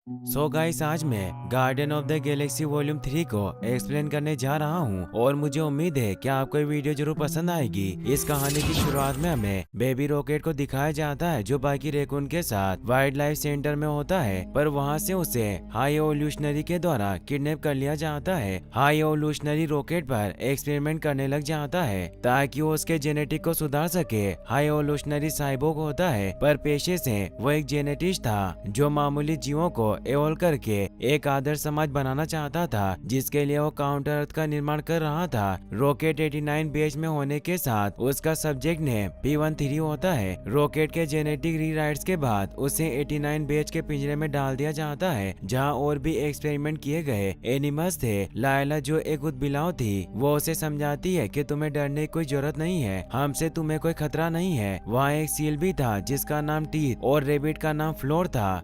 Guys, आज मैं guardian of the Galaxy volume 3 को एक्सप्लेन करने जा रहा हूँ और मुझे उम्मीद है कि आपको ये वीडियो जरूर पसंद आएगी। इस कहानी की शुरुआत में हमें बेबी रॉकेट को दिखाया जाता है जो बाकी रेकून के साथ वाइल्ड लाइफ सेंटर में होता है, पर वहाँ से उसे हाई एवोल्यूशनरी के द्वारा किडनैप कर लिया जाता है। हाई एवोल्यूशनरी रॉकेट पर एक्सपेरिमेंट करने लग जाता है ताकि वो उसके जेनेटिक को सुधार सके। हाई एवोल्यूशनरी साइबोर्ग होता है, पर पेशे से वो एक जेनेटिस्ट था जो मामूली जीवों को एवोल्व करके एक आदर्श समाज बनाना चाहता था, जिसके लिए वो काउंटर अर्थ का निर्माण कर रहा था। रॉकेट 89 बेच में होने के साथ उसका सब्जेक्ट नेम P13 होता है। रॉकेट के जेनेटिक रीराइट्स के बाद उसे 89 बेच के पिंजरे में डाल दिया जाता है, जहां और भी एक्सपेरिमेंट किए गए एनिमल्स थे। लायला जो एक उदबिलाव थी, वो उसे समझाती है कि तुम्हें डरने की कोई जरूरत नहीं है, हमसे तुम्हें कोई खतरा नहीं है। वहाँ एक सील भी था जिसका नाम टीथ और रेबिट का नाम फ्लोर था।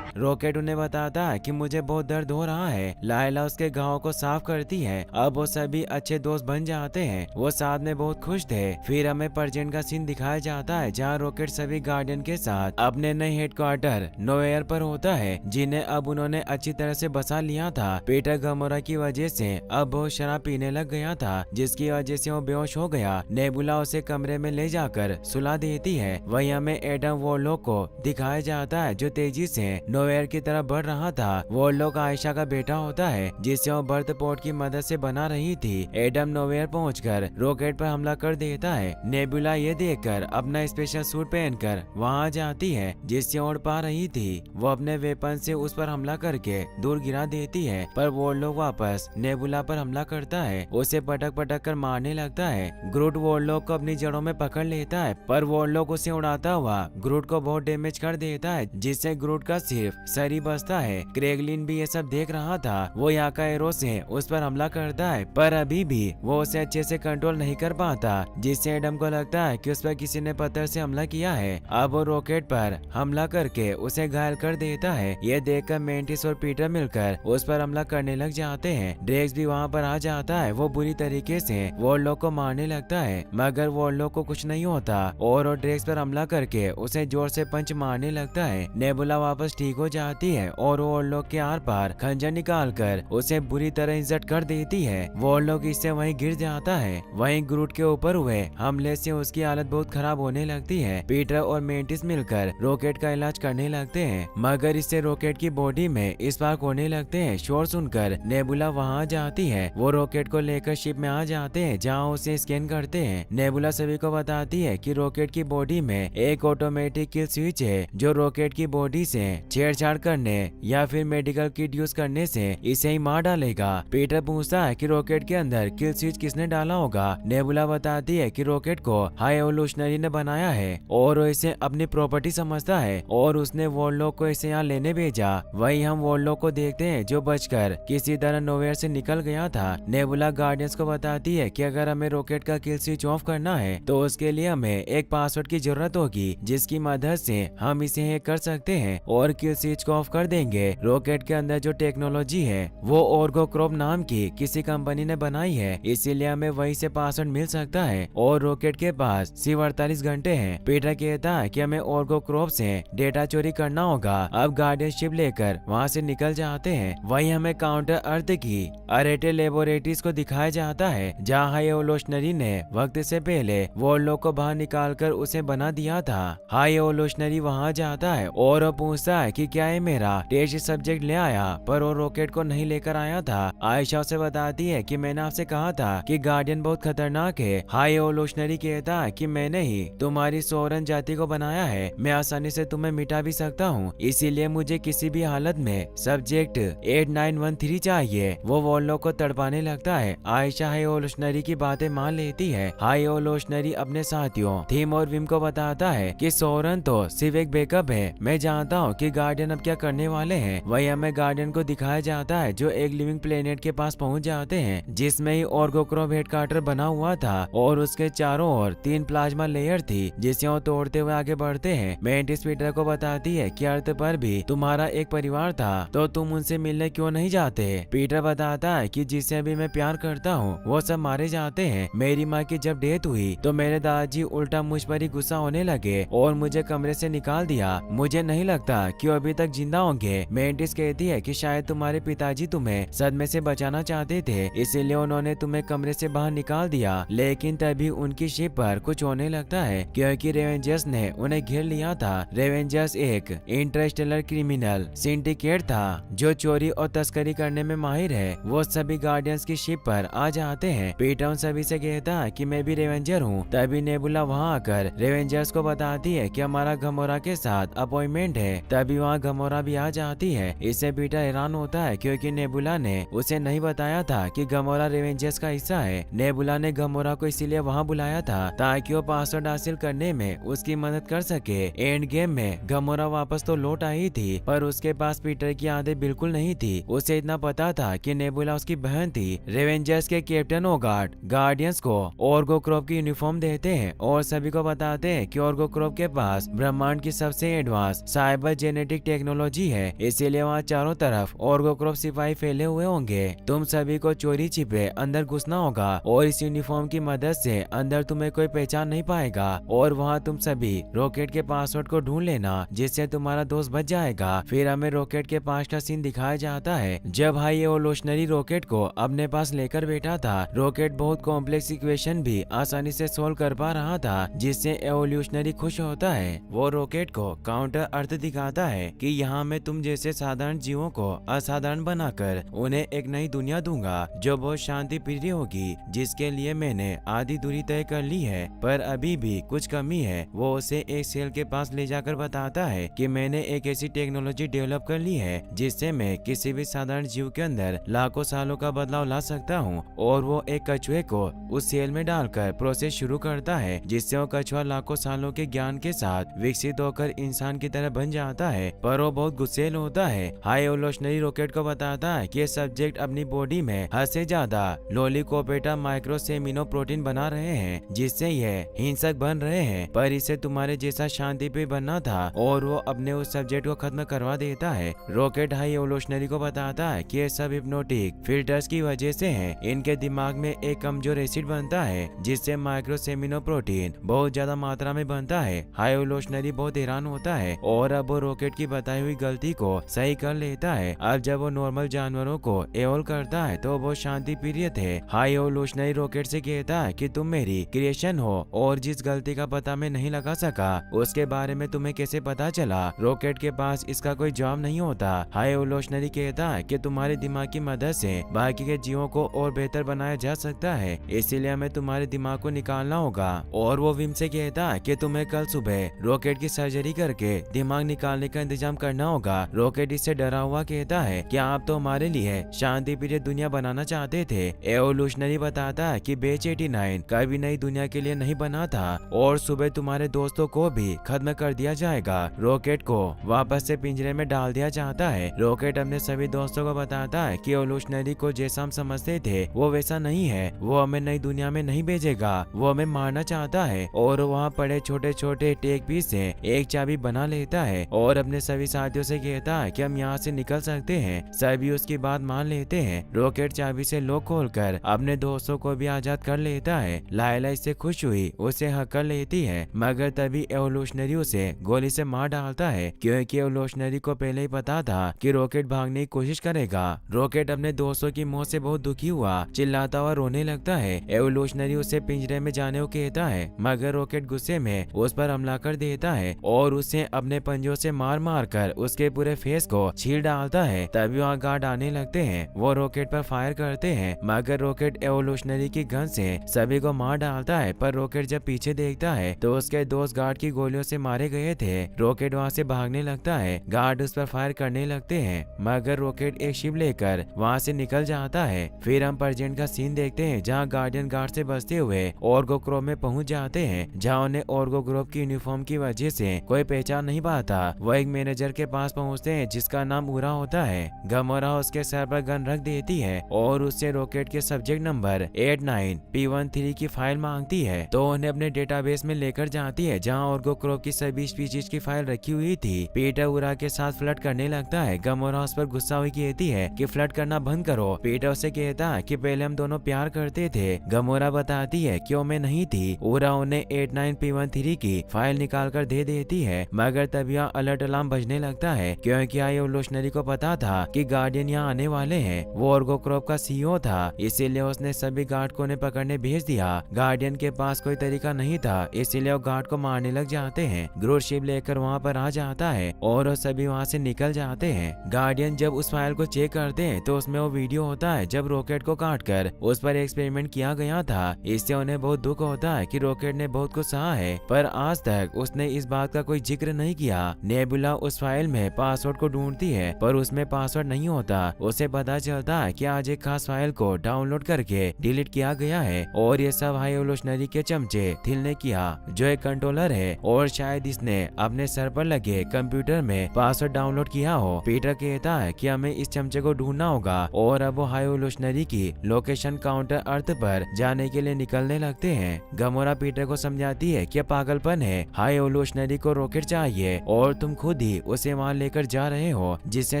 रॉकेट उन्हें बताता है कि मुझे बहुत दर्द हो रहा है। लायला उसके घाव को साफ करती है। अब वो सभी अच्छे दोस्त बन जाते हैं। वो साथ में बहुत खुश थे। फिर हमें प्रेजेंट का सीन दिखाया जाता है जहाँ रॉकेट सभी गार्डियन के साथ अपने नए हेडक्वार्टर नोवेयर पर होता है, जिन्हें अब उन्होंने अच्छी तरह से बसा लिया था। पीटर गमोरा की वजह से अब वो शराब पीने लग गया था, जिसकी वजह से वो बेहोश हो गया। नेबुला उसे कमरे में ले जाकर सुला देती है। वहीं हमें एडम वॉरलॉक को दिखाया जाता है जो तेजी से नोवेयर की तरफ बढ़ रहा था। वॉरलॉक आयशा का बेटा होता है, जिसे वो बर्थ पोर्ट की मदद से बना रही थी। एडम नोवेयर पहुंचकर रॉकेट पर हमला कर देता है। नेबुला ये देखकर अपना स्पेशल सूट पहनकर वहां जाती है, जिससे उड़ पा रही थी। वो अपने वेपन से उस पर हमला करके दूर गिरा देती है, पर वॉरलॉक वापस नेबुला पर हमला करता है, उसे पटक पटक कर मारने लगता है। ग्रूट वॉरलॉक को अपनी जड़ों में पकड़ लेता है, पर वॉरलॉक उसे उड़ाता हुआ ग्रूट को बहुत डैमेज कर देता है, जिससे ग्रूट का सिर्फ सर ही बचता है। क्रेगलिन भी ये सब देख रहा था। वो यहाँ का एरो से उस पर हमला करता है, पर अभी भी वो उसे अच्छे से कंट्रोल नहीं कर पाता, जिससे एडम को लगता है कि उस पर किसी ने पत्थर से हमला किया है। अब वो रॉकेट पर हमला करके उसे घायल कर देता है। ये देखकर मेंटिस और पीटर मिलकर उस पर हमला करने लग जाते हैं। ड्रेक्स भी वहाँ पर आ जाता है। वो बुरी तरीके से वॉरलॉक को मारने लगता है, मगर वॉरलॉक को कुछ नहीं होता और ड्रेक्स पर हमला करके उसे जोर से पंच मारने लगता है। नेबुला वापस ठीक हो जाती है और वॉरलॉक के आर पार खंजर निकाल कर उसे बुरी तरह इंजर्ड कर देती है। वॉरलॉक इससे वहीं गिर जाता है। वहीं ग्रूट के ऊपर हुए हमले से उसकी हालत बहुत खराब होने लगती है। पीटर और मेंटिस मिलकर रॉकेट का इलाज करने लगते हैं, मगर इससे रॉकेट की बॉडी में स्पार्क होने लगते हैं। शोर सुनकर नेबुला वहां जाती है। वो रॉकेट को लेकर शिप में आ जाते हैं, जहां उसे स्कैन करते हैं। नेबुला सभी को बताती है कि रॉकेट की बॉडी में एक ऑटोमेटिक किल स्विच है, जो रॉकेट की बॉडी से छेड़छाड़ करने या फिर मेडिकल किट यूज करने से इसे ही मार डालेगा। पीटर पूछता है कि रॉकेट के अंदर किल स्विच किसने डाला होगा। नेबुला बताती है कि रॉकेट को हाई एवोल्यूशनरी ने बनाया है और वो इसे अपनी प्रॉपर्टी समझता है और उसने वॉरलॉक को इसे यहाँ लेने भेजा। वहीं हम वॉरलॉक को देखते हैं जो बचकर किसी तरह नोवेयर से निकल गया था। नेबुला गार्डियंस को बताती है कि अगर हमें रॉकेट का किल स्विच ऑफ करना है तो उसके लिए हमें एक पासवर्ड की जरूरत होगी, जिसकी मदद से हम इसे हैक कर सकते हैं और किल स्विच को ऑफ कर देंगे। रॉकेट के अंदर जो टेक्नोलॉजी है वो ऑर्गोक्रॉप नाम की किसी कंपनी ने बनाई है, इसीलिए हमें वहीं से पासवर्ड मिल सकता है और रॉकेट के पास सिर्फ 48 घंटे हैं। पीटर कहता है कि हमें ऑर्गोक्रॉप से डेटा चोरी करना होगा। अब गार्डियन शिप लेकर वहाँ से निकल जाते हैं। वहीं हमें काउंटर अर्थ की अरेटे लेबोरेटरीज को दिखाया जाता है, जहाँ हाई एवोल्यूशनरी ने वक्त से पहले वॉरलॉक को बाहर निकालकर उसे बना दिया था। हाई एवोल्यूशनरी वहाँ जाता है और वो पूछता है कि क्या है मेरा टेस्ट सब्जेक्ट ले आया, पर वो रॉकेट को नहीं लेकर आया था। आयशा उसे बताती है कि मैंने आपसे कहा था कि गार्डियन बहुत खतरनाक है। हाई एवोल्यूशनरी कहता है कि मैंने ही तुम्हारी सोरन जाति को बनाया है, मैं आसानी से तुम्हें मिटा भी सकता हूँ, इसीलिए मुझे किसी भी हालत में सब्जेक्ट 8913 चाहिए। वो वॉरलॉक को तड़पाने लगता है। आयशा हाई एवोल्यूशनरी की बातें मान लेती है। हाई एवोल्यूशनरी अपने साथियों थीम और विम को बताता है कि सोरन तो सिर्फ एक बैकअप है, मैं जानता हूँ कि गार्डियन अब क्या करने वाले हैं। वहीं हमें गार्डियन को दिखाया जाता है जो एक लिविंग प्लेनेट के पास पहुंच जाते हैं, जिसमें ही ऑर्गोक्रॉप हेडक्वार्टर बना हुआ था और उसके चारों ओर 3 प्लाज्मा लेयर थी, जिसे वो तोड़ते हुए आगे बढ़ते हैं। मेंटिस पीटर को बताती है कि अर्थ पर भी तुम्हारा एक परिवार था, तो तुम उनसे मिलने क्यों नहीं जाते। पीटर बताता है कि जिससे भी मैं प्यार करता हूँ वो सब मारे जाते हैं। मेरी माँ की जब डेथ हुई तो मेरे दादाजी उल्टा मुझ पर ही गुस्सा होने लगे और मुझे कमरे से निकाल दिया। मुझे नहीं लगता कि वो अभी तक जिंदा जिंदा होंगे। मेंटिस कहती है कि शायद तुम्हारे पिताजी तुम्हें सदमे से बचाना चाहते थे, इसीलिए उन्होंने तुम्हें कमरे से बाहर निकाल दिया। लेकिन तभी उनकी शिप पर कुछ होने लगता है क्योंकि रेवेंजर्स ने उन्हें घेर लिया था। रेवेंजर्स एक इंटरस्टेलर क्रिमिनल सिंडिकेट था जो चोरी और तस्करी करने में माहिर है। वो सभी गार्डियंस की शिप पर आ जाते हैं। पीटर उन सभी से कहता है कि मैं भी रेवेंजर हूँ। तभी नेबुला वहाँ आकर रेवेंजर्स को बताती है कि हमारा गमोरा के साथ अपॉइंटमेंट है। तभी वहाँ गमोरा भी आ जाती है। इससे पीटर हैरान होता है क्योंकि नेबुला ने उसे नहीं बताया था कि गमोरा रेवेंजर्स का हिस्सा है। नेबुला ने गमोरा को इसीलिए वहाँ बुलाया था ताकि वो पासवर्ड हासिल करने में उसकी मदद कर सके। एंड गेम में गमोरा वापस तो लौट आई थी पर उसके पास पीटर की यादें बिल्कुल नहीं थी। उसे इतना पता था कि नेबुला उसकी बहन थी। रेवेंजर्स के कैप्टन ओगार्ड गार्डियंस को ऑर्गो क्रॉप की यूनिफॉर्म देते हैं और सभी को बताते हैं कि ऑर्गो क्रॉप के पास ब्रह्मांड की सबसे एडवांस साइबर जेनेटिक टेक्नोलॉजी है, इसीलिए वहाँ चारों तरफ ऑर्गो क्रॉप सिपाही फैले हुए होंगे। तुम सभी को चोरी छिपे अंदर घुसना होगा और इस यूनिफॉर्म की मदद से अंदर तुम्हें कोई पहचान नहीं पाएगा और वहाँ तुम सभी रॉकेट के पासवर्ड को ढूंढ लेना जिससे तुम्हारा दोस्त बच जाएगा। फिर हमें रॉकेट के पास का सीन दिखाया जाता है जब हाई एवोल्यूशनरी रॉकेट को अपने पास लेकर बैठा था। रॉकेट बहुत कॉम्प्लेक्स इक्वेशन भी आसानी से सोल्व कर पा रहा था जिससे एवोल्यूशनरी खुश होता है। वो रॉकेट को काउंटर अर्थ दिखाता है कि यहाँ मैं तुम जैसे साधारण जीवों को असाधारण बनाकर उन्हें एक नई दुनिया दूंगा जो बहुत शांति प्रिय होगी, जिसके लिए मैंने आधी दूरी तय कर ली है पर अभी भी कुछ कमी है। वो उसे एक सेल के पास ले जाकर बताता है कि मैंने एक ऐसी टेक्नोलॉजी डेवलप कर ली है जिससे मैं किसी भी साधारण जीव के अंदर लाखों सालों का बदलाव ला सकता हूँ। और वो एक कछुए को उस सेल में डालकर प्रोसेस शुरू करता है जिससे वो कछुआ लाखों सालों के ज्ञान के साथ विकसित होकर इंसान की तरह बन जाता है। पर वो बहुत गुस्सेल होता है। हाई एवोल्यूशनरी रॉकेट को बताता है कि सब्जेक्ट अपनी बॉडी में हद से ज्यादा लोलिकोपेटा माइक्रोसेमिनो प्रोटीन बना रहे हैं जिससे ये हिंसक बन रहे हैं, पर इसे तुम्हारे जैसा शांति पे बनना था और वो अपने उस सब्जेक्ट को खत्म करवा देता है। रॉकेट हाई एवोल्यूशनरी को बताता है कि ये सब हिप्नोटिक फिल्टर्स की वजह से है। इनके दिमाग में एक कमजोर एसिड बनता है जिससे माइक्रोसेमिनो प्रोटीन बहुत ज्यादा मात्रा में बनता है। हाई एवोल्यूशनरी बहुत हैरान होता है और अब वो रॉकेट की बताई हुई गलती को सही कर लेता है। अब जब वो नॉर्मल जानवरों को एवोल्व करता है तो वो शांति प्रिय थे। हाई एवोल्यूशनरी रॉकेट से कहता है कि तुम मेरी क्रिएशन हो और जिस गलती का पता मैं नहीं लगा सका उसके बारे में तुम्हें कैसे पता चला। रॉकेट के पास इसका कोई जवाब नहीं होता। हाई एवोल्यूशनरी कहता है कि तुम्हारे दिमाग की मदद से बाकी के जीवों को और बेहतर बनाया जा सकता है, इसीलिए हमें तुम्हारे दिमाग को निकालना होगा। और वो विम से कहता है कि तुम्हें कल सुबह रॉकेट की सर्जरी करके दिमाग निकालने का इंतजाम करना होगा। रॉकेट इससे डरा हुआ कहता है कि आप तो हमारे लिए शांति प्रिय दुनिया बनाना चाहते थे। एवोल्यूशनरी बताता है कि बेच 89 कभी नई दुनिया के लिए नहीं बना था और सुबह तुम्हारे दोस्तों को भी खत्म कर दिया जाएगा। रॉकेट को वापस से पिंजरे में डाल दिया जाता है। रॉकेट अपने सभी दोस्तों को बताता है कि एवोल्यूशनरी को जैसा हम समझते थे वो वैसा नहीं है। वो हमें नई दुनिया में नहीं भेजेगा, वो हमें मारना चाहता है। और वहाँ पड़े छोटे छोटे टेक पीस से एक चाबी बना लेता है और अपने सभी साथियों से कहता है कि हम यहाँ से निकल सकते हैं। सभी उसकी बात मान लेते हैं। रॉकेट चाबी से लॉक खोलकर अपने दोस्तों को भी आजाद कर लेता है। लायला इससे खुश हुई उसे हक कर लेती है, मगर तभी एवोल्यूशनरी उसे गोली से मार डालता है क्योंकि एवोल्यूशनरी को पहले ही पता था कि रॉकेट भागने की कोशिश करेगा। रॉकेट अपने दोस्तों की मौत से बहुत दुखी हुआ, चिल्लाता हुआ रोने लगता है। एवोल्यूशनरी उसे पिंजरे में जाने को कहता है, मगर रॉकेट गुस्से में उस पर हमला कर देता है और उसे अपने पंजों से मार मार कर उसके पूरे फेस को छील डालता है। तभी वहाँ गार्ड आने लगते हैं। वो रॉकेट पर फायर करते हैं, मगर रॉकेट एवोल्यूशनरी की गन से सभी को मार डालता है। पर रॉकेट जब पीछे देखता है तो उसके दोस्त गार्ड की गोलियों से मारे गए थे। रॉकेट वहाँ से भागने लगता है। गार्ड उस पर फायर करने लगते हैं, मगर रॉकेट एक शिप लेकर वहाँ से निकल जाता है। फिर हम प्रेजेंट का सीन देखते हैं जहाँ गार्डियन गार्ड से बचते हुए ऑर्गो ग्रोव में पहुँच जाते हैं, जहाँ उन्हें ऑर्गो ग्रोव की यूनिफॉर्म की वजह से कोई पहचान नहीं पाता। वो एक मैनेजर के पास पहुँचते हैं जिसका नाम उरा होता है। गमोरा उसके सर पर गन रख देती है और उससे रॉकेट के सब्जेक्ट नंबर 89P13 की फाइल मांगती है, तो उन्हें अपने डेटाबेस में लेकर जाती है जहाँ ऑर्गो क्रोव की सभी स्पीशीज की फाइल रखी हुई थी। पीटर उरा के साथ फ्लर्ट करने लगता है। गमोरा उस पर गुस्सा हुई कहती है कि फ्लर्ट करना बंद करो। पीटर उसे कहता है कि पहले हम दोनों प्यार करते थे। गमोरा बताती है कि वो मैं नहीं थी। उरा उन्हें 89P13 की फाइल निकाल कर दे देती है, मगर तभी अलर्ट अलार्म बजने लगता लगता है क्योंकि हाई एवोल्यूशनरी को पता था कि गार्डियन यहाँ आने वाले हैं। वो ऑर्गोक्रॉप का सीईओ था, इसीलिए उसने सभी गार्ड को उन्हें पकड़ने भेज दिया। गार्डियन के पास कोई तरीका नहीं था, इसीलिए वो गार्ड को मारने लग जाते हैं। ग्रूट शिप लेकर वहाँ पर आ जाता है और वो सभी वहाँ से निकल जाते हैं। गार्डियन जब उस फाइल को चेक करते हैं तो उसमें वो वीडियो होता है जब रॉकेट को काटकर उस पर एक्सपेरिमेंट किया गया था। इससे उन्हें बहुत दुख होता है कि रॉकेट ने बहुत कुछ सहा है, पर आज तक उसने इस बात का कोई जिक्र नहीं किया। नेबुला उस फाइल में पासवर्ड को ढूंढती है पर उसमें पासवर्ड नहीं होता। उसे पता चलता है कि आज एक खास फाइल को डाउनलोड करके डिलीट किया गया है और ये सब हाई एवोल्यूशनरी के चमचे थिल ने किया, जो एक कंट्रोलर है और शायद इसने अपने सर पर लगे कंप्यूटर में पासवर्ड डाउनलोड किया हो। पीटर कहता है कि हमें इस चमचे को ढूंढना होगा और अब वो हाई एवोल्यूशनरी की लोकेशन काउंटर अर्थ पर जाने के लिए निकलने लगते हैं। गमोरा पीटर को समझाती है कि पागलपन है, हाई एवोल्यूशनरी को रॉकेट चाहिए और तुम खुद ही उसे वहाँ लेकर जा रहे हो, जिससे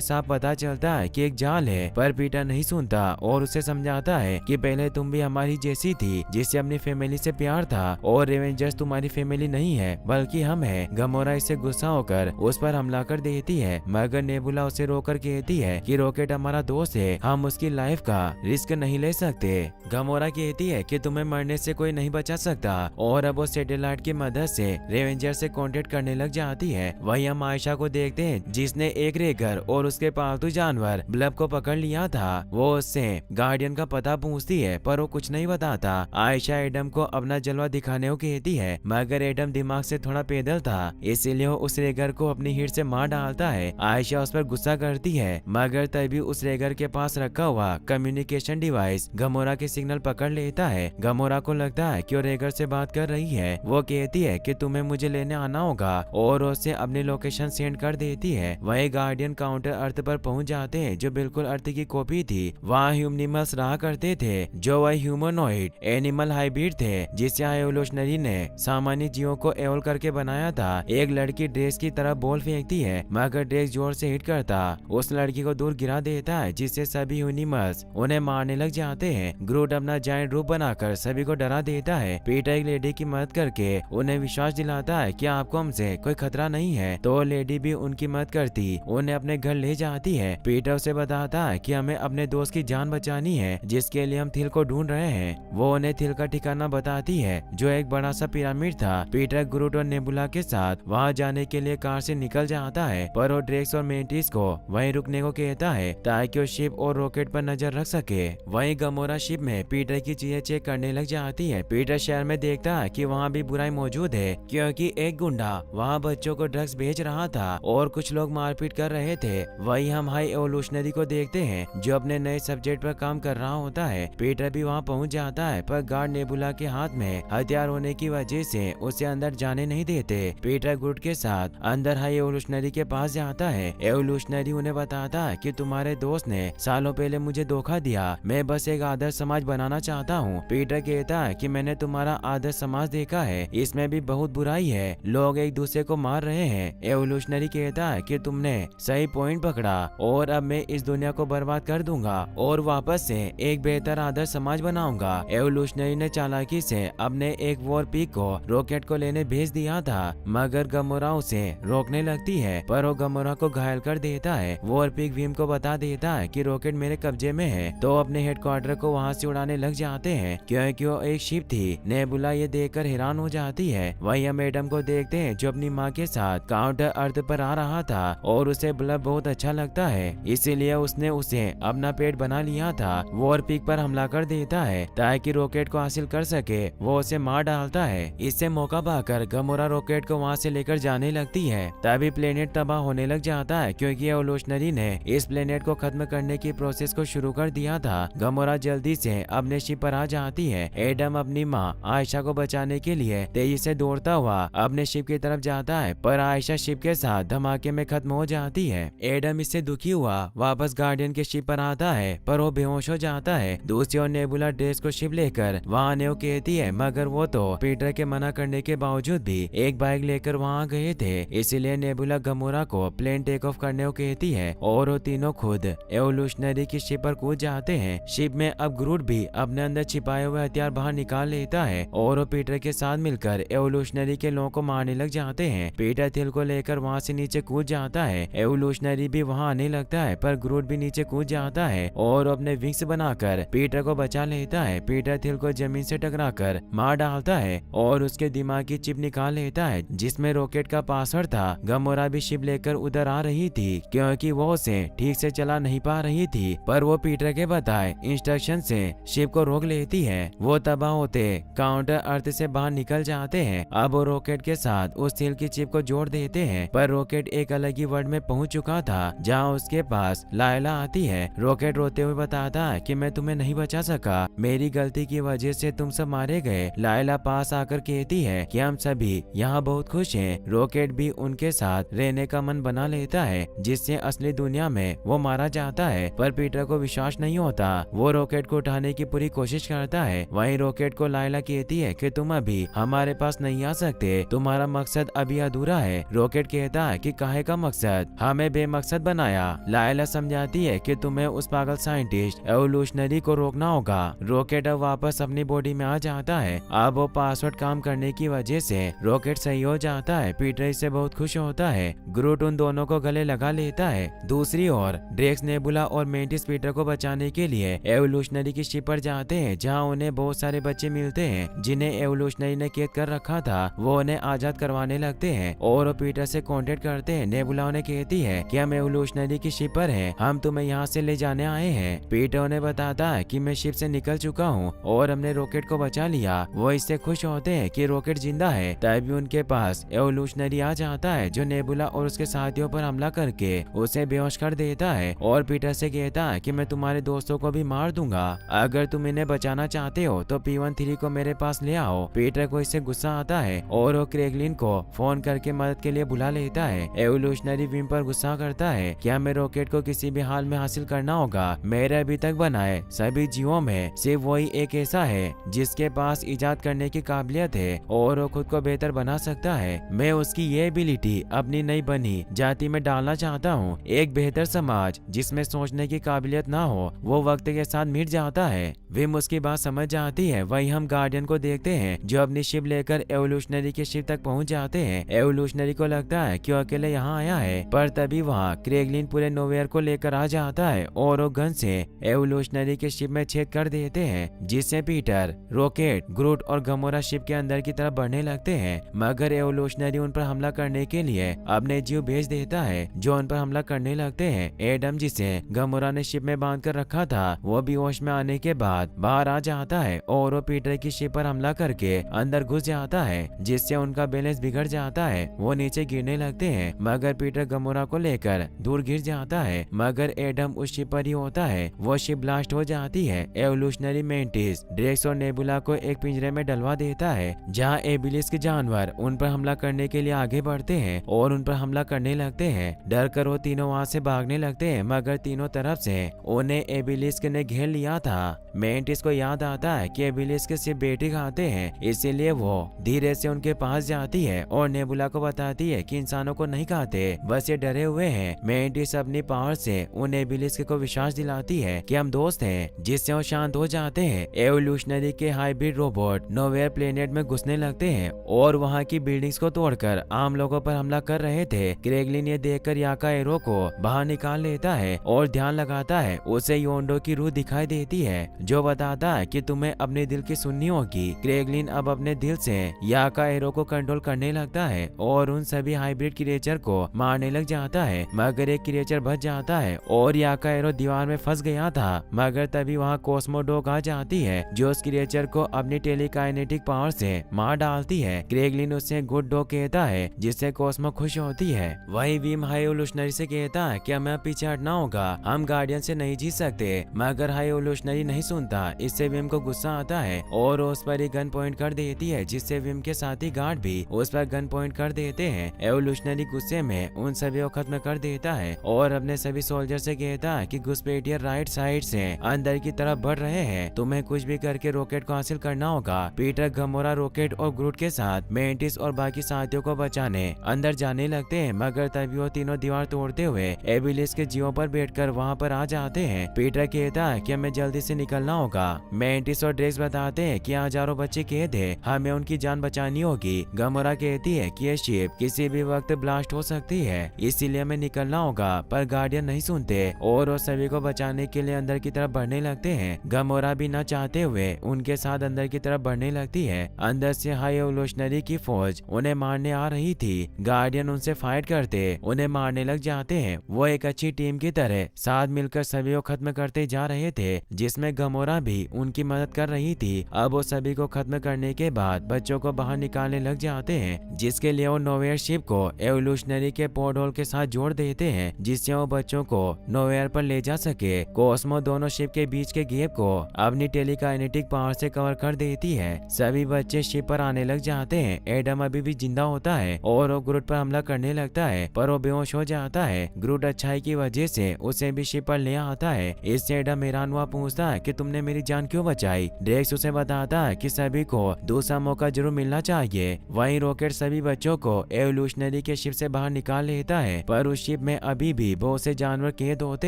साफ पता चलता है कि एक जाल है। पर पीटर नहीं सुनता और उसे समझाता है कि पहले तुम भी हमारी जैसी थी, जिससे अपनी फैमिली से प्यार था, और रेवेंजर्स तुम्हारी फैमिली नहीं है बल्कि हम है। गमोरा इससे गुस्सा होकर उस पर हमला कर देती है, मगर नेबुला उसे रोकर कहती है कि रॉकेट हमारा दोस्त है, हम उसकी लाइफ का रिस्क नहीं ले सकते। गमोरा कहती है कि तुम्हें मरने से कोई नहीं बचा सकता और अब वो सैटेलाइट की मदद से रेवेंजर से कांटेक्ट करने लग जाती है। वहीं हम आयशा को देखते हैं जिसने एक रेगर और उसके पालतू जानवर ब्लब को पकड़ लिया था। वो उससे गार्डियन का पता पूछती है पर वो कुछ नहीं बताता। आयशा एडम को अपना जलवा दिखाने को कहती है, मगर एडम दिमाग से थोड़ा पैदल था, इसीलिए वो उस रेगर को अपनी हिट से मार डालता है। आयशा उस पर गुस्सा करती है, मगर तभी उस रेगर के पास रखा हुआ कम्युनिकेशन डिवाइस गमोरा के सिग्नल पकड़ लेता है। गमोरा को लगता है कि वो रेगर से बात कर रही है। वो कहती है कि तुम्हें मुझे लेने आना होगा और उसे अपनी लोकेशन सेंड कर देती है। वही गार्डियन काउंटर अर्थ पर पहुंच जाते हैं, जो बिल्कुल अर्थ की कॉपी थी। वहाँ ह्यूमनिमल्स रहा करते थे, जो वही ह्यूमनॉइड एनिमल हाइब्रिड थे, जिसे एवोल्यूशनरी ने सामान्य जीवों को एवोल करके बनाया था। एक लड़की ड्रेस की तरफ बॉल फेंकती है, मगर ड्रेस जोर से हिट करता उस लड़की को दूर गिरा देता है, जिससे सभी ह्यूमनिमल्स उन्हें मारने लग जाते हैं। ग्रूट अपना जायंट रूप बनाकर सभी को डरा देता है। पीटर एक लेडी की मदद करके उन्हें विश्वास दिलाता है कि आपको हमसे कोई खतरा नहीं है, तो लेडी भी उनकी मदद करती उन्हें अपने घर ले जाती है। पीटर उसे बताता है कि हमें अपने दोस्त की जान बचानी है, जिसके लिए हम थिल को ढूंढ रहे हैं। वो उन्हें थिल का ठिकाना बताती है, जो एक बड़ा सा पिरामिड था। पीटर ग्रूट और नेबुला के साथ वहाँ जाने के लिए कार से निकल जाता है, पर वो ड्रेक्स और मेंटिस को वहीं रुकने को कहता है ताकि वो शिप और रॉकेट पर नजर रख सके। वहीं गमोरा शिप में पीटर की चीजें चेक करने लग जाती है। पीटर शहर में देखता है कि वहाँ भी बुराई मौजूद है, क्योंकि एक गुंडा वहाँ बच्चों को ड्रग्स बेच रहा था और कुछ लोग मारपीट कर रहे थे। वहीं हम हाई एवोल्यूशनरी को देखते हैं, जो अपने नए सब्जेक्ट पर काम कर रहा होता है। पीटर भी वहाँ पहुँच जाता है, पर गार्ड नेबुला के हाथ में हथियार होने की वजह से उसे अंदर जाने नहीं देते। पीटर ग्रूट के साथ अंदर हाई एवोल्यूशनरी के पास जाता है। एवोल्यूशनरी उन्हें बताता है कि तुम्हारे दोस्त ने सालों पहले मुझे धोखा दिया, मैं बस एक आदर्श समाज बनाना चाहता हूँ। पीटर कहता है कि मैंने तुम्हारा आदर्श समाज देखा है, इसमें भी बहुत बुराई है, लोग एक दूसरे को मार रहे हैं। एवोल्यूशनरी कहता है कि तुमने सही पॉइंट पकड़ा और अब मैं इस दुनिया को बर्बाद कर दूंगा और वापस से एक बेहतर आदर्श समाज बनाऊंगा। एवोल्यूशनरी ने चालाकी से अपने एक वॉर पिग को रॉकेट को लेने भेज दिया था, मगर गमोरा उसे रोकने लगती है, पर वो गमोरा को घायल कर देता है। वॉर पिग भीम को बता देता है कि रॉकेट मेरे कब्जे में है, तो अपने हेडक्वार्टर को वहाँ से उड़ाने लग जाते हैं, क्योंकि वो एक शिप थी। नेबुला ये देखकर हैरान हो जाती है। वहीं हम एडम को देखते हैं, जो अपनी माँ के साथ काउंटर अर्थ पर आ रहा था और उसे ब्लब बहुत अच्छा लगता है, इसीलिए उसने उसे अपना पेट बना लिया था। वॉर पिग पर हमला कर देता है ताकि रॉकेट को हासिल कर सके। वो उसे मार डालता है। इससे मौका पाकर गमोरा रॉकेट को वहाँ से लेकर जाने लगती है। तभी प्लेनेट तबाह होने लग जाता है, क्योंकि एवोल्यूशनरी ने इस प्लेनेट को खत्म करने की प्रोसेस को शुरू कर दिया था। गमोरा जल्दी से अपने शिप पर आ जाती है। एडम अपनी माँ आयशा को बचाने के लिए तेजी से दौड़ता हुआ अपने शिप की तरफ जाता है, पर आयशा शिप के साथ धमाके में खत्म हो जाती है। एडम इससे दुखी हुआ वापस गार्डियन के शिप पर आता है, पर वो बेहोश हो जाता है। दूसरी ओर नेबुला ड्रेस को शिप लेकर वहाँ आने को कहती है, मगर वो तो पीटर के मना करने के बावजूद भी एक बाइक लेकर वहाँ गए थे, इसीलिए नेबुला गमोरा को प्लेन टेक ऑफ करने को कहती है और वो तीनों खुद एवोल्यूशनरी की शिप पर कूद जाते हैं। शिप में अब ग्रूट भी अपने अंदर छिपाए हुए हथियार बाहर निकाल लेता है और वो पीटर के साथ मिलकर एवोल्यूशनरी के लोगों को मारने लग जाते हैं। पीटर थिल को लेकर वहाँ से नीचे कूद जाता है। एवोल्यूशनरी भी वहाँ आने लगता है पर ग्रूट भी नीचे कूद जाता है और अपने विंग्स बनाकर पीटर को बचा लेता है। पीटर थिल को जमीन से टकराकर मार डालता है और उसके दिमाग की चिप निकाल लेता है जिसमें रॉकेट का पासवर्ड था। गमोरा भी शिप लेकर उधर आ रही थी क्योंकि वो उसे ठीक से चला नहीं पा रही थी, पर वो पीटर के बताए इंस्ट्रक्शन से शिप को रोक लेती है। वो तबाह होते काउंटर अर्थ से बाहर निकल जाते हैं। अब वो रॉकेट के साथ उस थिल की चिप को जोड़ देते हैं, पर रॉकेट एक अलग ही वर्ल्ड में पहुंच चुका था जहां उसके पास लायला आती है। रॉकेट रोते हुए बताता है कि मैं तुम्हें नहीं बचा सका, मेरी गलती की वजह से तुम सब मारे गए। लायला पास आकर कहती है कि हम सभी यहाँ बहुत खुश हैं। रॉकेट भी उनके साथ रहने का मन बना लेता है जिससे असली दुनिया में वो मारा जाता है, पर पीटर को विश्वास नहीं होता। वो रॉकेट को उठाने की पूरी कोशिश करता है। वहीं रॉकेट को लायला कहती है कि तुम अभी हमारे पास नहीं आ सकते, तुम्हारा मकसद अभी अधूरा है। रॉकेट कहता है कि काहे का मकसद, हमें बेमकसद बनाया। लायला समझाती है कि तुम्हें उस पागल साइंटिस्ट एवोल्यूशनरी को रोकना होगा। रॉकेट अब वापस अपनी बॉडी में आ जाता है। अब वो पासवर्ड काम करने की वजह से रॉकेट सही हो जाता है। पीटर इससे बहुत खुश होता है। ग्रूट उन दोनों को गले लगा लेता है। दूसरी ओर ड्रेक्स, नेबुला और मेंटिस पीटर को बचाने के लिए एवोल्यूशनरी की शिप पर जाते हैं जहां उन्हें बहुत सारे बच्चे मिलते हैं जिन्हें एवोल्यूशनरी ने कैद कर रखा था। वो उन्हें आजाद करवाने लगते हैं और वो पीटर से कांटेक्ट करते हैं। नेबुला उन्हें कहती है कि हम एवोल्यूशनरी की शिप पर हैं, हम तुम्हें यहाँ से ले जाने आए हैं। पीटर उन्हें बताता है कि मैं शिप से निकल चुका हूँ और हमने रॉकेट को बचा लिया। वो इससे खुश होते हैं कि रॉकेट जिंदा है। तभी उनके पास एवोल्यूशनरी आ जाता है जो नेबुला और उसके साथियों पर हमला करके उसे बेहोश कर देता है और पीटर से कहता है कि मैं तुम्हारे दोस्तों को भी मार दूंगा, अगर तुम इन्हें बचाना चाहते हो तो P13 को मेरे पास ले आओ। पीटर को इससे गुस्सा आता है और वो क्रेगलिन को फोन करके मदद के लिए बुला लेता है। एवोल्यूशनरी विम पर गुस्सा करता है कि हमें रॉकेट को किसी भी हाल में हासिल करना होगा। मेरे अभी तक बनाए सभी जीवों में सिर्फ वही एक ऐसा है जिसके पास इजाद करने की काबिलियत है और वो खुद को बेहतर बना सकता है। मैं उसकी ये एबिलिटी अपनी नई बनी जाति में डालना चाहता हूँ। एक बेहतर समाज जिसमें सोचने की काबिलियत ना हो वो वक्त के साथ मिट जाता है। विम उसकी बात समझ जाती है। वही हम गार्डियन को देखते हैं जो अपनी शिप लेकर एवोल्यूशनरी की शिप तक पहुंच जाते हैं। एवोल्यूशनरी को लगता है कि वो अकेले यहाँ आया है, पर तभी वहाँ क्रेगलिन पूरे नोवेयर को लेकर आ जाता है और वो गन से एवोल्यूशनरी के शिप में छेद कर देते हैं जिससे पीटर, रॉकेट, ग्रूट और गमोरा शिप के अंदर की तरफ बढ़ने लगते हैं। मगर एवोल्यूशनरी उन पर हमला करने के लिए अपने जीव भेज देता है जो उन पर हमला करने लगते हैं। एडम, जिसे गमोरा ने शिप में बांध कर रखा था, वो भी होश में आने के बाद बाहर आ जाता है और वो पीटर की शिप पर हमला करके अंदर घुस जाता है जिससे उनका बैलेंस बिगड़ जाता है। वो नीचे गिरने लगते हैं मगर पीटर गमोरा को लेकर दूर गिर जाता है, मगर एडम उस शिप पर ही होता है। वो शिप ब्लास्ट हो जाती है। एवोल्यूशनरी मेंटिस ड्रेक्स और नेबुला को एक पिंजरे में डलवा देता है जहाँ एबिलिस्क के जानवर उन पर हमला करने के लिए आगे बढ़ते हैं और उन पर हमला करने लगते हैं। डर कर वो तीनों वहाँ से भागने लगते हैं मगर तीनों तरफ से उन्हें एबिलिस्क ने घेर लिया था। मेंटिस को याद आता है कि एबिलिस्क सिर्फ बेटी खाते हैं, इसीलिए वो धीरे से उनके पास जाती है और नेबुला को बताती है कि इंसानों को नहीं खाते, बस ये डरे हुए हैं। मेंटिस अपनी पावर से उन एबिलिस्क को विश्वास दिलाती है कि हम दोस्त हैं, जिससे वो शांत हो जाते हैं। एवोल्यूशनरी के हाइब्रिड रोबोट नोवेयर प्लेनेट में घुसने लगते हैं और वहाँ की बिल्डिंग्स को तोड़कर आम लोगों पर हमला कर रहे थे। क्रेगलिन ये देखकर याका एरो को बाहर निकाल लेता है और ध्यान लगाता है। उसे योंडो की रूह दिखाई देती है जो बताता है कि तुम्हें अपने दिल की सुननी होगी। क्रेगलिन अब अपने दिल से याका एरो को कंट्रोल करने लगता है और उन सभी हाइब्रिड क्रिएचर को मारने लग जाता है, मगर एक क्रिएचर बच जाता है और याका एरो दीवार में फंस गया था। मगर तभी वहाँ कोस्मोडॉग आ जाती है जो उस क्रिएचर को अपनी टेलीकाइनेटिक पावर से मार डालती है। क्रेगलिन उससे गुड डॉग कहता है जिससे कोस्मो खुश होती है। वही विम हाई एवोल्यूशनरी से कहता है कि हमें पीछे हटना होगा, हम गार्डियन से नहीं जीत सकते, मगर हाई एवोल्यूशनरी नहीं सुनता। इससे विम को गुस्सा आता है और उस पर ही गन पॉइंट कर देती है जिससे विम के साथी गार्ड भी उस पर गन पॉइंट कर देते हैं। एवोल्यूशनरी गुस्से में उन सभी को खत्म कर देता है और अपने सभी सोल्जर से कहता है कि घुसपैठिए राइट साइड से अंदर की तरफ बढ़ रहे हैं, तुम्हें कुछ भी करके रॉकेट को हासिल करना होगा। पीटर, गमोरा, रॉकेट और ग्रूट के साथ मेंटिस और बाकी साथियों को बचाने अंदर जाने लगते हैं, मगर तभी वो तीनों दीवार तोड़ते हुए एबिलिस के जीवों पर बैठकर वहाँ पर आ जाते हैं। पीटर कहता है कि हमें जल्दी से निकलना होगा। मेंटिस और ड्रेक्स बताते हैं कि हजारों बच्चे कैद हैं, हमें उनकी जान बचानी होगी। गमोरा कहती है कि ये शिप किसी भी वक्त ब्लास्ट हो सकती है, इसीलिए हमें निकलना होगा। पर गार्डियन नहीं सुनते और वो सभी को बचाने के लिए अंदर की तरफ बढ़ने लगते हैं। गमोरा भी न चाहते हुए उनके साथ अंदर की तरफ बढ़ने लगती है। अंदर से हाई एवोल्यूशनरी की फौज उन्हें मारने आ रही थी। गार्डियन उनसे फाइट करते उन्हें मारने लग जाते हैं। वो एक अच्छी टीम की तरह साथ मिलकर सभी को खत्म करते जा रहे थे, जिसमें गमोरा भी उनकी मदद कर रही थी। अब वो सभी को खत्म करने के बाद बच्चों को बाहर निकालने लग जाते हैं, जिसके लिए वो नोवेयर शिप को एवोल्यूशनरी के पोर्ट होल के साथ जोड़ देते हैं, जिससे वो बच्चों को नोवेयर पर ले जा सके। कोस्मो दोनों शिप के बीच के गैप को अपनी टेलीकाइनेटिक पावर से कवर कर देती है। सभी बच्चे शिप पर आने लग जाते हैं। एडम अभी भी जिंदा होता है और वो ग्रूट पर हमला करने लगता है, पर वो बेहोश हो जाता है। ग्रूट अच्छाई की वजह से उसे भी शिप पर ले आता है। इससे एडम हैरान हुआ पूछता है कि तुमने मेरी जान क्यों बचाई। ड्रेक्स उसे बताता है कि सभी को दूसरा मौका जरूर मिलना चाहिए। वहीं रॉकेट सभी बच्चों को एवोल्यूशनरी के शिप से बाहर निकाल लेता है, पर उस शिप में अभी भी बहुत से जानवर कैद होते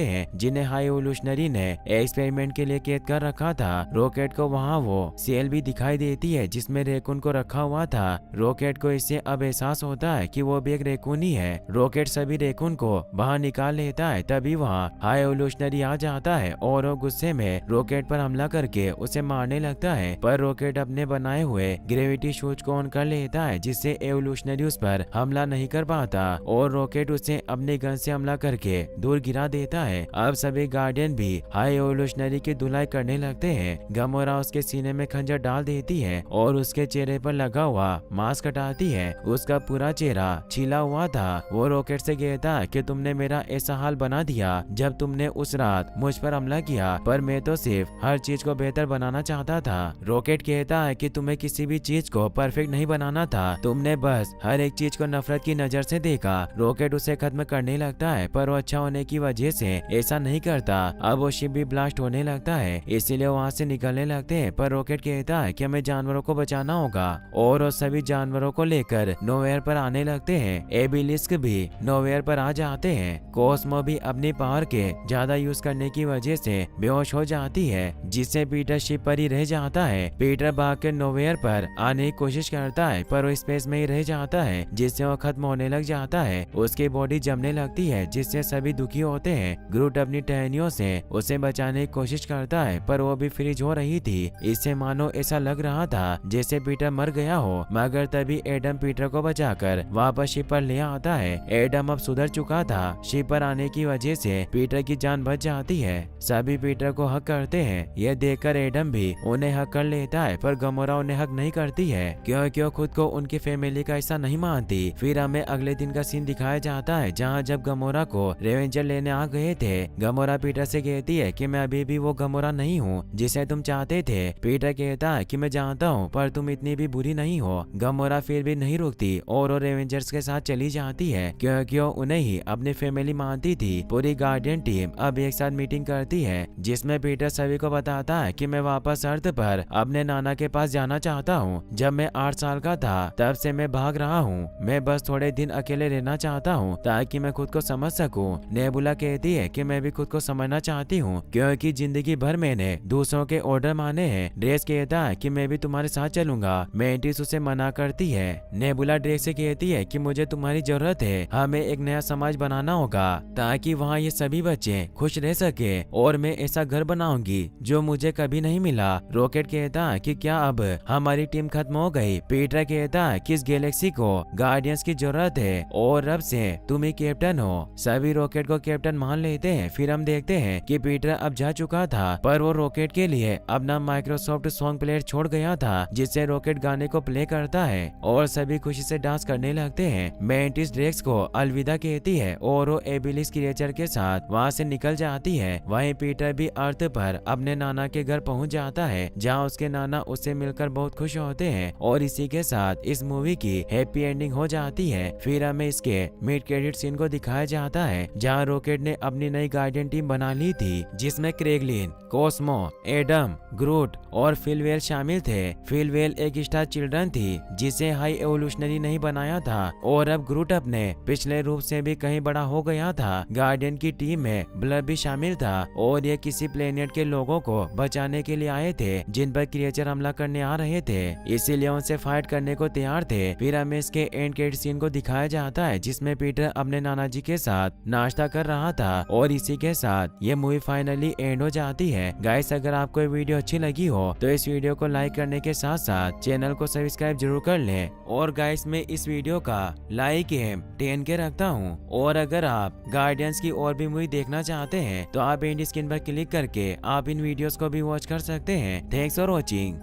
हैं, जिन्हें हाई एवोल्यूशनरी ने एक्सपेरिमेंट के लिए कैद कर रखा था। रॉकेट को वहाँ वो सेल भी दिखाई देती है जिसमें रेकून को रखा हुआ था। रॉकेट को इससे अब एहसास होता है कि वो भी एक रेकून ही है। रॉकेट सभी रेकून को बाहर निकाल लेता है। तभी वहाँ हाई एवोल्यूशनरी आ जाता है और वो गुस्से में रॉकेट पर हमला करके उसे मारने लगता है, पर रॉकेट अपने बनाए हुए ग्रेविटी शूज को ऑन कर लेता है, जिससे एवोल्यूशनरी उस पर हमला नहीं कर पाता और रॉकेट उसे अपने गन से हमला करके दूर गिरा देता है। अब सभी गार्डियन भी हाई एवोल्यूशनरी की धुलाई करने लगते हैं। गमोरा उसके सीने में खंजर डाल देती है और उसके चेहरे पर लगा हुआ मास्क हटाती है। उसका पूरा चेहरा छिला हुआ था। वो रॉकेट से कहता है कि तुमने मेरा ऐसा हाल बना दिया जब तुमने उस रात मुझ पर हमला किया, पर मैं तो सिर्फ हर चीज को बेहतर बनाना चाहता था। रॉकेट कहता है कि तुम्हें किसी भी चीज को परफेक्ट नहीं बनाना था, तुमने बस हर एक चीज को नफरत की नजर से देखा। रॉकेट उसे खत्म करने लगता है, पर वो अच्छा होने की वजह से ऐसा नहीं करता। अब वो शिप भी ब्लास्ट होने लगता है, इसीलिए वहाँ से निकलने लगते हैं। पर रॉकेट कहता है कि हमें जानवरों को बचाना होगा और वो सभी जानवरों को लेकर नोवेयर पर आने लगते हैं। एबिलिस्क भी नोवेयर पर आ जाते हैं। कोस्मो भी अपनी पावर के ज्यादा यूज करने की वजह से बेहोश हो जाती है, जिससे पीटर शिप पर ही रह जाता है। पीटर भाग के नोवेयर पर आने की कोशिश करता है, पर वो स्पेस में ही रह जाता है, जिससे वो खत्म होने लग जाता है। उसकी बॉडी जमने लगती है, जिससे सभी दुखी होते हैं। ग्रूट अपनी टहनियों से उसे बचाने की कोशिश करता है, पर वो भी फ्रीज हो रही थी। इससे मानो ऐसा लग रहा था जैसे पीटर मर गया हो, मगर तभी एडम पीटर को बचाकर वापस शिप पर ले आता है। एडम अब सुधर चुका था। शिप पर आने की वजह से पीटर की जान बच जाती है। सभी पीटर को हक करते हैं। यह देखकर एडम भी उन्हें हक कर लेता है, पर गमोरा उन्हें हक नहीं करती है, क्योंकि वो खुद को उनकी फैमिली का हिस्सा नहीं मानती। फिर हमें अगले दिन का सीन दिखाया जाता है, जहाँ जब गमोरा को रेवेंजर लेने आ गए थे। गमोरा पीटर से कहती है कि मैं अभी भी वो गमोरा नहीं हूँ जिसे तुम चाहते थे। पीटर कहता है कि मैं जानता हूँ, पर तुम इतनी भी बुरी नहीं हो। गमोरा फिर भी नहीं रुकती और वो रेवेंजर्स के साथ चली जाती है, क्योंकि वो उन्हें ही अपनी फैमिली मानती थी। पूरी गार्डियन टीम अब एक साथ मीटिंग करती है, जिसमें पीटर सभी को बताता है कि मैं वापस अर्थ पर अपने नाना के पास जाना चाहता हूँ। जब मैं 8 साल का था तब से मैं भाग रहा हूँ। मैं बस थोड़े दिन अकेले रहना चाहता हूँ ताकि मैं खुद को समझ सकूं। नेबुला कहती है कि मैं भी खुद को समझना चाहती हूँ, क्योंकि जिंदगी भर मैंने दूसरों के ऑर्डर माने हैं। ड्रेस कहता है कि मैं भी तुम्हारे साथ चलूंगा। मेंटिस उसे मना करती है। नेबुला ड्रेस से कहती है कि मुझे तुम्हारी जरूरत है। हमें एक नया समाज बनाना होगा ताकि वहाँ ये सभी बच्चे खुश रह सके, और मैं ऐसा घर बनाऊंगी जो मुझे कभी नहीं मिला। रॉकेट कहता है कि क्या अब हमारी टीम खत्म हो गई। पीटर कहता है कि इस गैलेक्सी को गार्डियंस की जरूरत है और अब से तुम ही कैप्टन हो। सभी रॉकेट को कैप्टन मान लेते हैं। फिर हम देखते हैं कि पीटर अब जा चुका था, पर वो रॉकेट के लिए अपना माइक्रोसॉफ्ट सॉन्ग प्लेयर छोड़ गया था, जिससे रॉकेट गाने को प्ले करता है और सभी खुशी से डांस करने लगते हैं। मेंटिस ड्रेक्स को अलविदा कहती है और वो एबिलिस क्रिएचर के साथ वहाँ से निकल जाती है। वहीं पीटर भी अर्थ पर अपने नाना के घर पहुँच जाता है, जहाँ उसके नाना उससे मिलकर बहुत खुश होते हैं। और इसी के साथ इस मूवी की हैप्पी एंडिंग हो जाती है। फिर हमें इसके मिड क्रेडिट सीन को दिखाया जाता है, जहाँ रॉकेट ने अपनी नई गार्डियन टीम बना ली थी, जिसमें क्रेगलिन, कोस्मो, एडम, ग्रूट और फिलवेल शामिल थे। फिलवेल एक स्टार चिल्ड्रन थी जिसे हाई एवोल्यूशनरी नहीं बनाया था, और अब ग्रूट अपने पिछले रूप से भी कहीं बड़ा हो गया था। गार्डियन की टीम में ब्लर भी शामिल था और ये किसी प्लेनेट के लोगों को बचाने के लिए आए थे जिन पर क्रिएचर हमला करने आ रहे थे, इसीलिए उनसे फाइट करने को तैयार थे। फिर हमें इसके एंड क्रेडिट सीन को दिखाया जाता है जिसमें पीटर अपने नाना जी के साथ नाश्ता कर रहा था और इसी के साथ ये मूवी फाइनली एंड हो जाती है। गाइस अगर आपको ये वीडियो अच्छी लगी हो तो इस वीडियो को लाइक करने के साथ साथ चैनल को सब्सक्राइब जरूर कर लें। और गाइस मैं इस वीडियो का लाइक एम 10 के रखता हूँ। और अगर आप गार्डियंस की और भी मूवी देखना चाहते हैं तो आप एंड स्क्रीन पर क्लिक करके आप इन वीडियोस को भी वॉच कर सकते हैं। Thanks for watching.